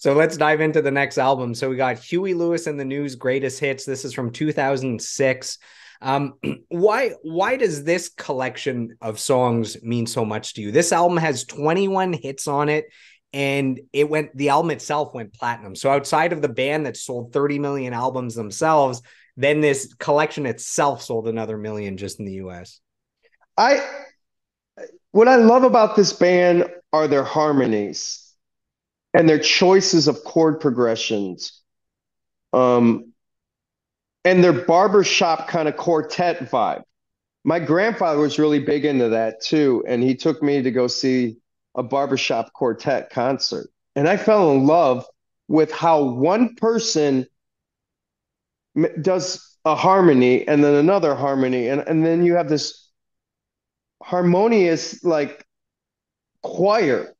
So let's dive into the next album. So we got Huey Lewis and the News Greatest Hits. This is from 2006. Um, why does this collection of songs mean so much to you? This album has 21 hits on it, and the album itself went platinum. So outside of the band that sold 30 million albums themselves, then this collection itself sold another million just in the US. I what I love about this band are their harmonies and their choices of chord progressions. Um, and their barbershop kind of quartet vibe. My grandfather was really big into that too, and he took me to go see a barbershop quartet concert. And I fell in love with how one person does a harmony and then another harmony, and then you have this harmonious like choir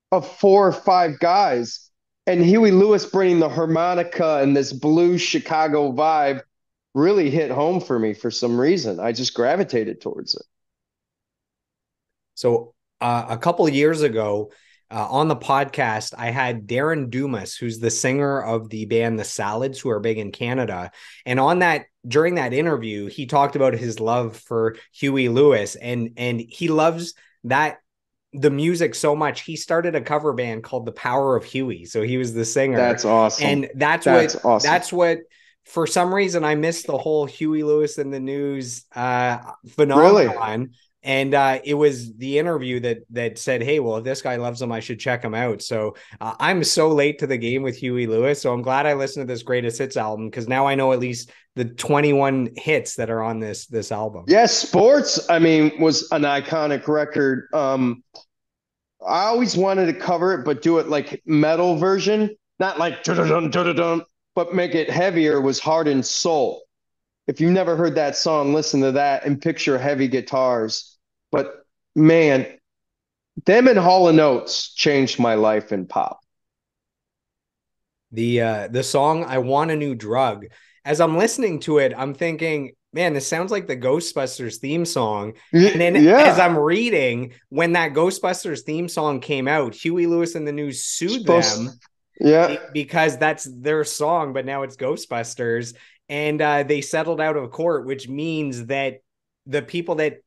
of four or five guys, and Huey Lewis bringing the harmonica and this blues Chicago vibe really hit home for me for some reason. I just gravitated towards it. So a couple of years ago, on the podcast, I had Darren Dumas, who's the singer of the band The Salads, who are big in Canada. And during that interview, he talked about his love for Huey Lewis, and he loves that the music so much. He started a cover band called The Power of Huey. So he was the singer, That's awesome. and that's what That's awesome. that's what. For some reason, I missed the whole Huey Lewis and the News Really? phenomenon, and it was the interview that said, "Hey, well, if this guy loves him, I should check him out." So I'm so late to the game with Huey Lewis. So I'm glad I listened to this greatest hits album, because now I know at least the 21 hits that are on this album. Yes, Sports, I mean, was an iconic record. I always wanted to cover it, but do it like metal version, not like dun dun dun, but make it heavier. Was Heart and Soul. If you've never heard that song, listen to that and picture heavy guitars. But man, them and Hall and Oates changed my life in pop. The song "I Want a New Drug." As I'm listening to it, I'm thinking, man, this sounds like the Ghostbusters theme song. And then as Yeah, I'm reading, when that Ghostbusters theme song came out, Huey Lewis and the News sued supposed. them Yeah, because that's their song, but now it's Ghostbusters. And they settled out of court, which means that the people that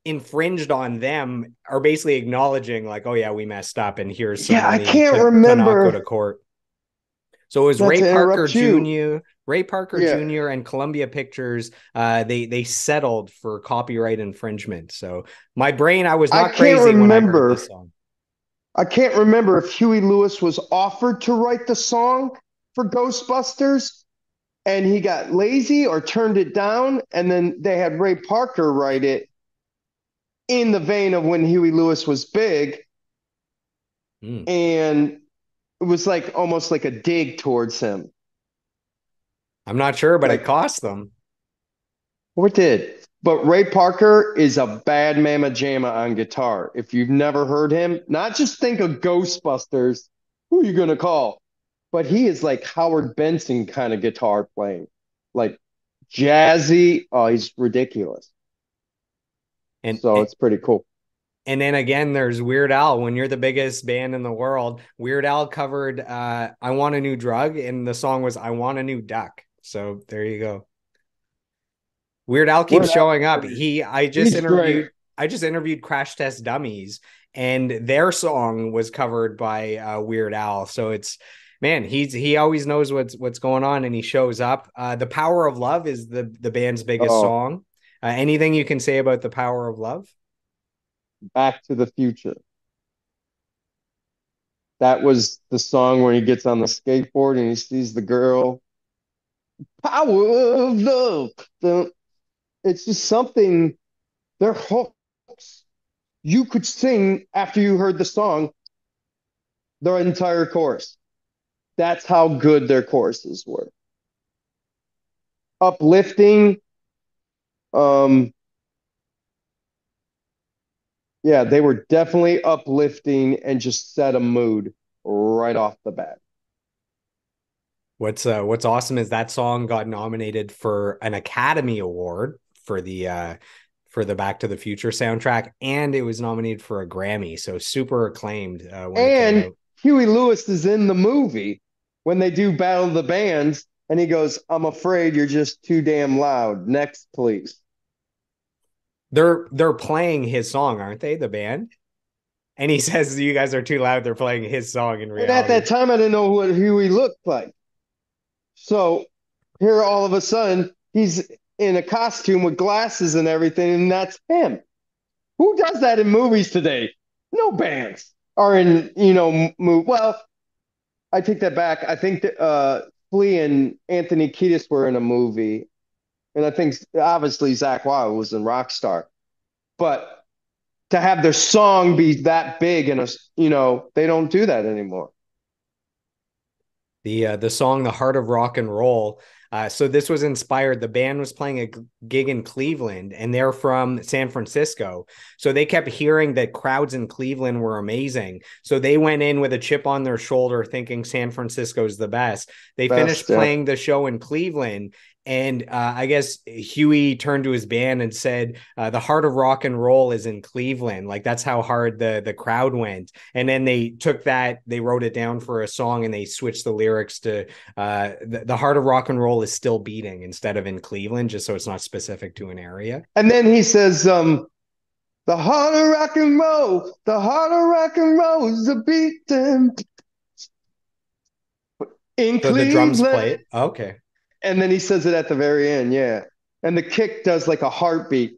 infringed on them are basically acknowledging, like, oh, yeah, we messed up, and here's some yeah. I money can't to not go to remember. court. So it was Not to interrupt you. Ray Parker Yeah, Jr. and Columbia Pictures. They settled for copyright infringement. So my brain, I was I not can't crazy when I heard this remember. song. I can't remember if Huey Lewis was offered to write the song for Ghostbusters and he got lazy or turned it down, and then they had Ray Parker write it in the vein of when Huey Lewis was big, Hmm. and it was like almost like a dig towards him. I'm not sure, but it Like, cost them. what did? But Ray Parker is a bad mama jamma on guitar. If you've never heard him, not just think of Ghostbusters, who are you gonna call? But he is like Howard Benson kind of guitar playing, like jazzy. Oh, he's ridiculous. And So it's pretty cool. and then again, there's Weird Al. When you're the biggest band in the world, Weird Al covered "I Want a New Drug," and the song was "I Want a New Duck." So there you go. Weird Al keeps We're showing up. He He's great. I just interviewed Crash Test Dummies, and their song was covered by Weird Al. So it's, man, he always knows what's going on, and he shows up. The Power of Love is the band's biggest Oh, song. Anything you can say about The Power of Love? Back to the Future. That was the song where he gets on the skateboard and he sees the girl. Power of love. It's just something. They're hooks. You could sing after you heard the song their entire chorus. That's how good their choruses were. Uplifting. Um, yeah, they were definitely uplifting and just set a mood right off the bat. What's awesome is that song got nominated for an Academy Award for the Back to the Future soundtrack, and it was nominated for a Grammy. So super acclaimed when it came And out. Huey Lewis is in the movie when they do Battle of the Bands, and he goes, "I'm afraid you're just too damn loud. Next, please." They're playing his song, aren't they? The band. And he says you guys are too loud. They're playing his song in And at that reality. time, I didn't know what Huey looked like. So here, all of a sudden, he's in a costume with glasses and everything, and that's him. Who does that in movies today? No bands are in, well, I take that back. I think that Flea and Anthony Kiedis were in a movie, and I think obviously Zach Wild was in Rockstar. But to have their song be that big and they don't do that anymore. The song "The Heart of Rock and Roll." So this was inspired. The band was playing a gig in Cleveland, and they're from San Francisco. So they kept hearing that crowds in Cleveland were amazing. So they went in with a chip on their shoulder, thinking San Francisco's the best. They finished Best, yeah. playing the show in Cleveland, and I guess Huey turned to his band and said, "The heart of rock and roll is in Cleveland." Like that's how hard the crowd went. And then they took that, they wrote it down for a song, and they switched the lyrics to the heart of rock and roll is still beating instead of in Cleveland, just so it's not specific to an area. And then he says, the heart of rock and roll, the heart of rock and roll is a beating in So the drums play Cleveland. it. Okay. And then he says it at the very end, yeah. And the kick does like a heartbeat,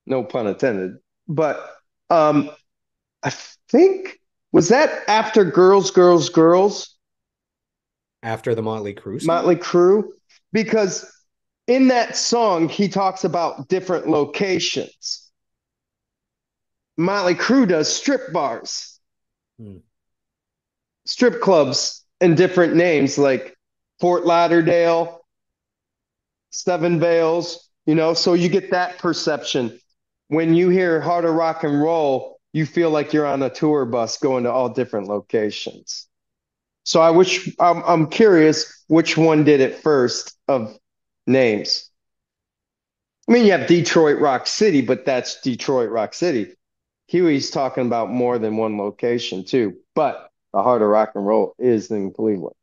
no pun intended. But um, I think, was that after Girls, Girls, Girls, After the Motley Crue song? Motley Crue? Because in that song, he talks about different locations. Motley Crue does strip bars, Hmm. strip clubs, and different names like Fort Lauderdale, Seven Veils, so you get that perception. When you hear Heart of Rock and Roll, you feel like you're on a tour bus going to all different locations. So I'm curious which one did it first of names. I mean, you have Detroit Rock City, but that's Detroit Rock City. Huey's talking about more than one location too, but the Heart of Rock and Roll is in Cleveland.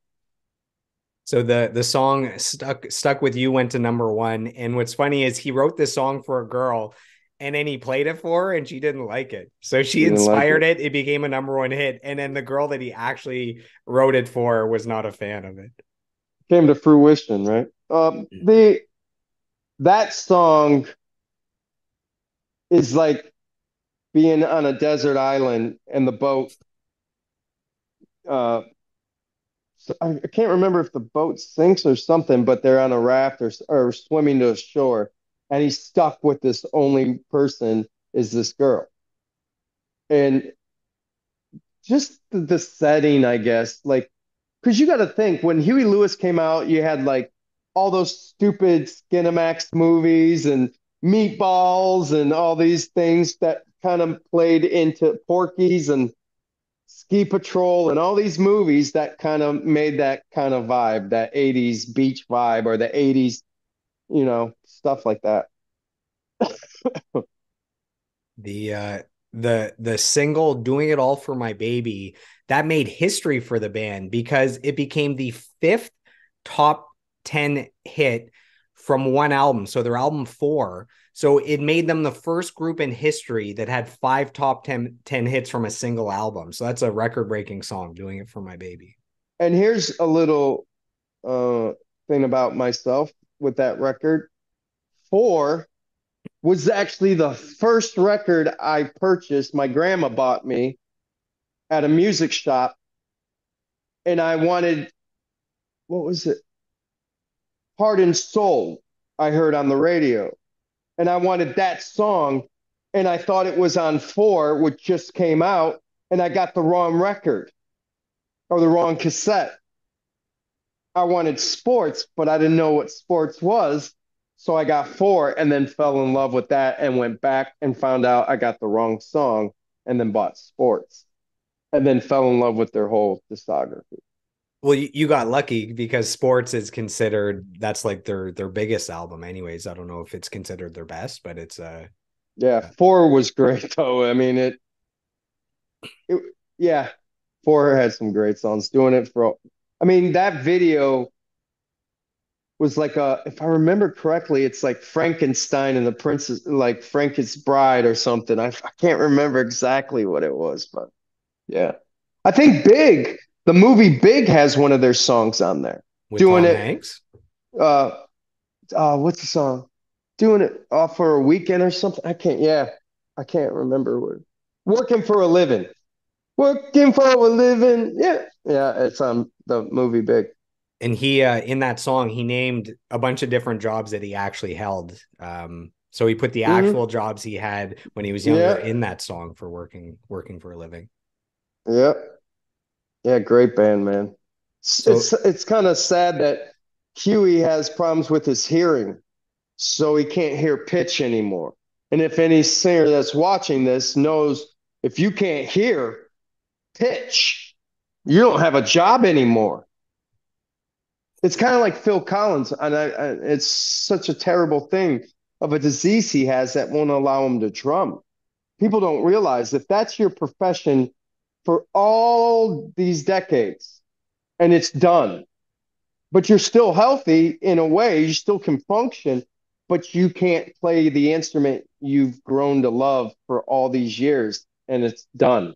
So the song stuck with you went to number one. And what's funny is he wrote this song for a girl, and then he played it for her and she didn't like it. So she You didn't like inspired it. it. It became a number one hit. And then the girl that he actually wrote it for was not a fan of it. Came to fruition, right? The that song is like being on a desert island and the boat. Uh, I can't remember if the boat sinks or something, but they're on a raft or swimming to a shore, and he's stuck with this only person is this girl, and just the setting, I guess, like because you got to think when Huey Lewis came out, you had like all those stupid Skinamax movies and Meatballs and all these things that kind of played into Porky's and Ski Patrol and all these movies that kind of made that kind of vibe, that 80s beach vibe or the 80s, stuff like that. The single "Doing It All for My Baby" that made history for the band because it became the fifth top 10 hit from one album. So their album four. So it made them the first group in history that had five top 10 hits from a single album. So that's a record breaking song, "Doing It for My Baby." And here's a little uh, thing about myself with that record. Four was actually the first record I purchased. My grandma bought me at a music shop, and I wanted, what was it? Heart and Soul, I heard on the radio. And I wanted that song, and I thought it was on four, which just came out, and I got the wrong record or the wrong cassette. I wanted sports, but I didn't know what sports was. So I got four and then fell in love with that and went back and found out I got the wrong song and then bought sports and then fell in love with their whole discography. Well, you got lucky because Sports is considered that's like their biggest album anyways. I don't know if it's considered their best, but it's Yeah, four was great though. I mean it yeah. Four had some great songs. Doing it for, I mean, that video was like if I remember correctly, it's like Frankenstein and the Princess, like Franken's Bride or something. I can't remember exactly what it was, but yeah. I think the movie Big has one of their songs on there. with Doing Tom it, Hanks. uh, what's the song? Doing it off for a weekend or something. I can't remember what. Working for a living. Working for a living. Yeah. Yeah, it's on the movie Big. And he in that song he named a bunch of different jobs that he actually held. So he put the Hmm. actual jobs he had when he was younger Yeah. in that song for working for a living. Yeah. Yeah, great band, man. So It's kind of sad that Huey has problems with his hearing, so he can't hear pitch anymore. And if any singer that's watching this knows, if you can't hear pitch, you don't have a job anymore. It's kind of like Phil Collins, and it's such a terrible thing of a disease he has that won't allow him to drum. People don't realize if that's your profession for all these decades and it's done, but you're still healthy in a way, you still can function, but you can't play the instrument you've grown to love for all these years and it's done.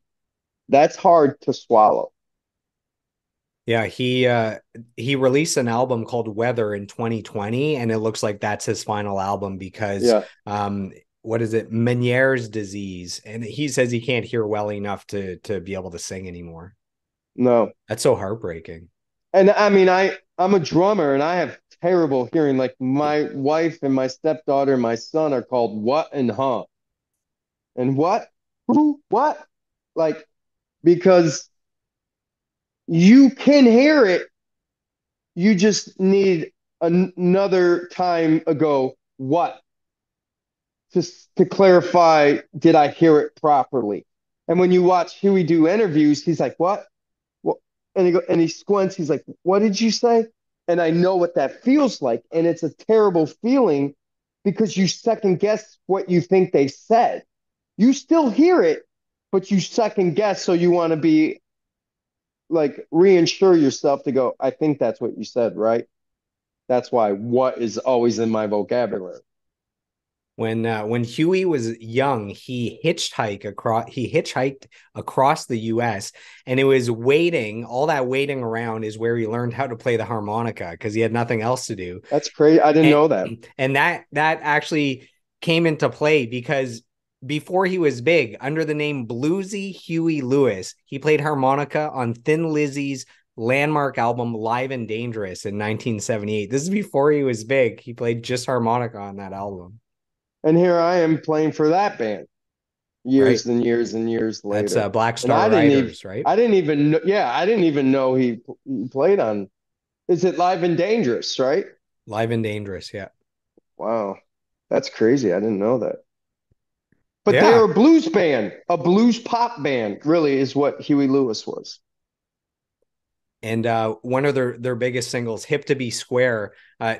That's hard to swallow. yeah, he released an album called Weather in 2020, and it looks like that's his final album because Yeah, what is it? Meniere's disease. And he says he can't hear well enough to be able to sing anymore. no. That's so heartbreaking. And I mean, I'm a drummer and I have terrible hearing. Like my wife and my stepdaughter and my son are called what and huh. And what? Who? What? Like, because you can hear it, you just need another time ago. What? Just to clarify, did I hear it properly? And when you watch Huey do interviews, he's like, "What? What?" And he squints. He's like, "What did you say?" And I know what that feels like, and it's a terrible feeling because you second guess what you think they said. You still hear it, but you second guess, so you want to be like reinsure yourself to go, I think that's what you said, right? That's why what is always in my vocabulary. When Huey was young, he hitchhiked across the US, and it was waiting, all that waiting around is where he learned how to play the harmonica because he had nothing else to do. That's crazy. I didn't And know that. and that actually came into play because before he was big, under the name Bluesy Huey Lewis, he played harmonica on Thin Lizzy's landmark album Live and Dangerous in 1978. This is before he was big. He played just harmonica on that album. And here I am playing for that band Right. years and years and years That's later. Black And Star Riders, right? I didn't even know, yeah, I didn't even know he played on, is it Live and Dangerous, right? Live and Dangerous, yeah. Wow. That's crazy. I didn't know that. But they Yeah. are a blues band, a blues pop band, really, is what Huey Lewis was. And one of their biggest singles, "Hip to Be Square."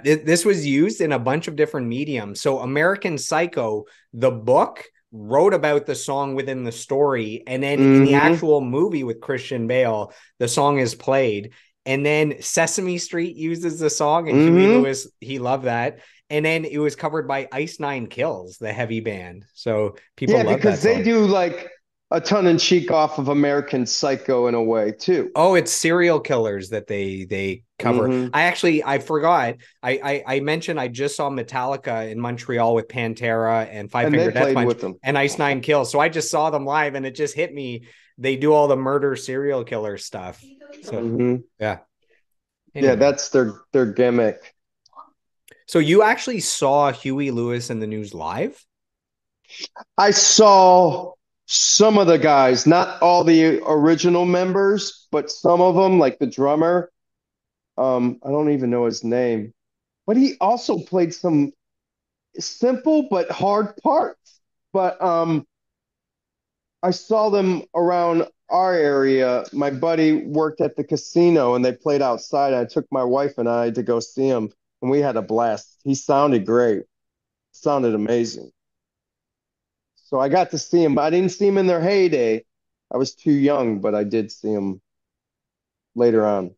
This was used in a bunch of different mediums. So American Psycho, the book, wrote about the song within the story, and then in the Hmm. actual movie with Christian Bale, the song is played. And then Sesame Street uses the song, and Huey Hmm. Lewis, he loved that. And then it was covered by Ice Nine Kills, the heavy band. So people Yeah, love because that they song. do like a tongue in cheek off of American Psycho in a way too. Oh, it's serial killers that they cover. Hmm. I forgot. I mentioned I just saw Metallica in Montreal with Pantera and Five And they Finger Death played Punch with them. and Ice Nine Kills. So I just saw them live and it just hit me. They do all the murder serial killer stuff. So Hmm. yeah. Yeah, Anyway. that's their gimmick. So you actually saw Huey Lewis in the News live? I saw some of the guys, not all the original members, but some of them, like the drummer. I don't even know his name, but he also played some simple but hard parts. But I saw them around our area. My buddy worked at the casino and they played outside. I took my wife and I to go see him, and we had a blast. He sounded great, sounded amazing. So I got to see him, but I didn't see him in their heyday. I was too young, but I did see them later on.